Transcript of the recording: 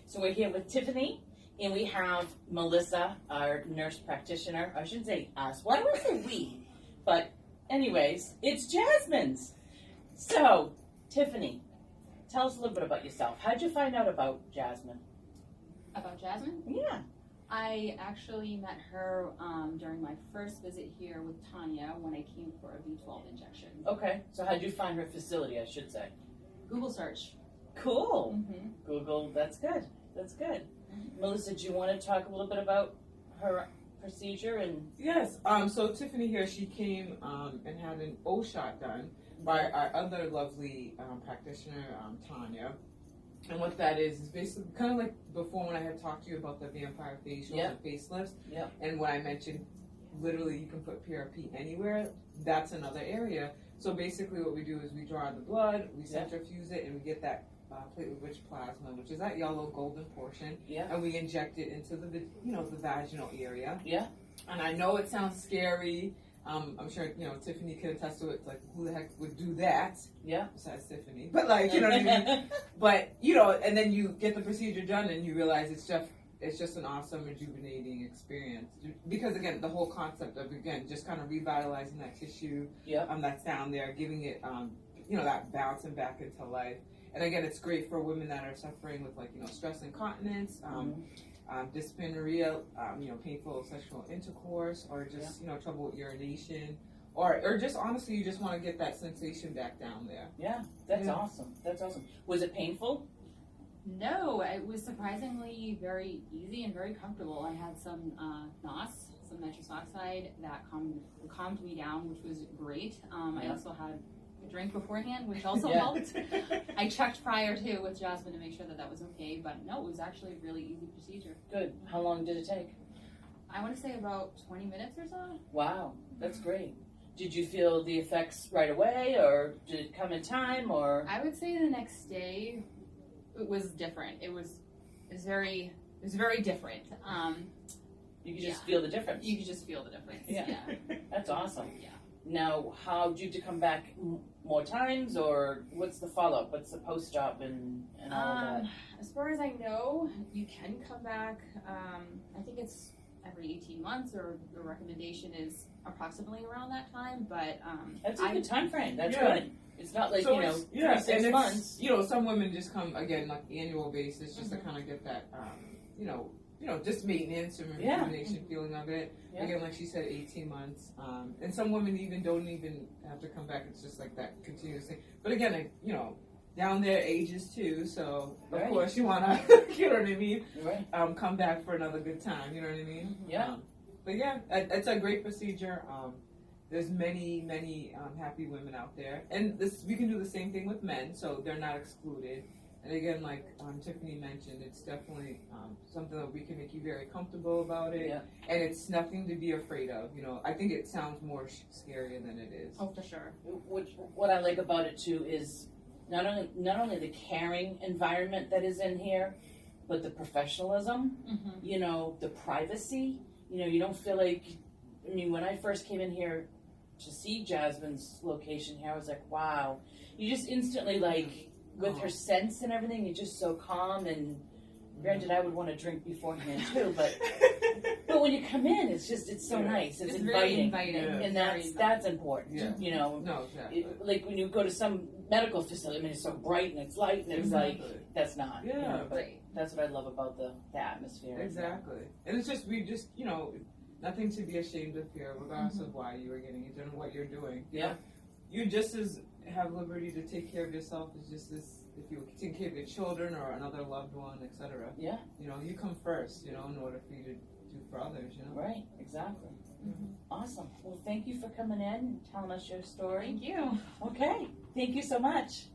So we're here with Tiffany, and we have Melissa, our nurse practitioner. I shouldn't say us. Why do I say we? But anyways, it's Jasmine's. So, Tiffany, tell us a little bit about yourself. How'd you find out about Jasmine? About Jasmine? Yeah. I actually met her during my first visit here with Tanya when I came for a B12 injection. Okay. So how'd you find her facility, I should say? Google search. Cool. Mm-hmm. Google, that's good. That's good. Mm-hmm. Melissa, do you want to talk a little bit about her procedure? And Yes. So Tiffany here, she came and had an O shot done by our other lovely practitioner, Tanya. And what that is basically kind of like before when I had talked to you about the vampire facials and facelifts. Yep. And when I mentioned literally you can put PRP anywhere, that's another area. So basically what we do is we draw the blood, we centrifuge it, and we get that platelet-rich plasma, which is that yellow golden portion, and we inject it into the the vaginal area. Yeah. And I know it sounds scary. I'm sure Tiffany could attest to it. Like, who the heck would do that? Yeah. Besides Tiffany, but like you know what I mean. But and then you get the procedure done, and you realize it's just an awesome, rejuvenating experience. Because again, the whole concept of just kind of revitalizing that tissue, that's down there, giving it that bouncing back into life. And again, it's great for women that are suffering with stress incontinence, dysmenorrhea, painful sexual intercourse, or just trouble with urination, or just honestly, you just want to get that sensation back down there. Yeah, that's awesome. That's awesome. Was it painful? No, it was surprisingly very easy and very comfortable. I had some NOS, some nitrous oxide that calmed me down, which was great. I also had a drink beforehand, which also helped. I checked prior to with Jasmine to make sure that was okay, but no, it was actually a really easy procedure. Good. How long did it take? I want to say about 20 minutes or so. Wow, that's great. Did you feel the effects right away, or did it come in time, or? I would say the next day it was different. It was very different. You could just feel the difference. You could just feel the difference. Yeah. That's awesome. Yeah. Now, how do you have to come back more times, or what's the follow-up? What's the post-op and all of that? As far as I know, you can come back. I think it's every 18 months, or the recommendation is approximately around that time. But that's a good time frame. That's good. It's not like 6 months. Some women just come again like annual basis, just to kind of get that just maintenance and rejuvenation feeling of it. Yeah. Again, like she said, 18 months. And some women don't even have to come back. It's just like that continuous thing. But again, down there ages too. So of course you wanna, you know what I mean? Right. Come back for another good time. You know what I mean? Yeah. But yeah, it's a great procedure. There's many happy women out there, and we can do the same thing with men, so they're not excluded. And again, like Tiffany mentioned, it's definitely something that we can make you very comfortable about it, and it's nothing to be afraid of. I think it sounds more scarier than it is. Oh, for sure. What I like about it too is not only the caring environment that is in here, but the professionalism. Mm-hmm. The privacy. You don't feel like. I mean, when I first came in here to see Jasmine's location here, I was like, wow. You just instantly with her sense and everything, you're just so calm. And granted, I would want to drink beforehand too, but when you come in, it's so nice. It's inviting, and that's important. Yeah. No, exactly. Like when you go to some medical facility, I mean, it's so bright and it's light, and it's like that's not. Yeah, but that's what I love about the atmosphere. Exactly, and it's just nothing to be ashamed of here, regardless of why you are getting it done, what you're doing. You just as have liberty to take care of yourself as just as if you take care of your children or another loved one, etc. Yeah. You come first, in order for you to do for others, Right, exactly. Mm-hmm. Awesome. Well, thank you for coming in and telling us your story. Thank you. Okay. Thank you so much.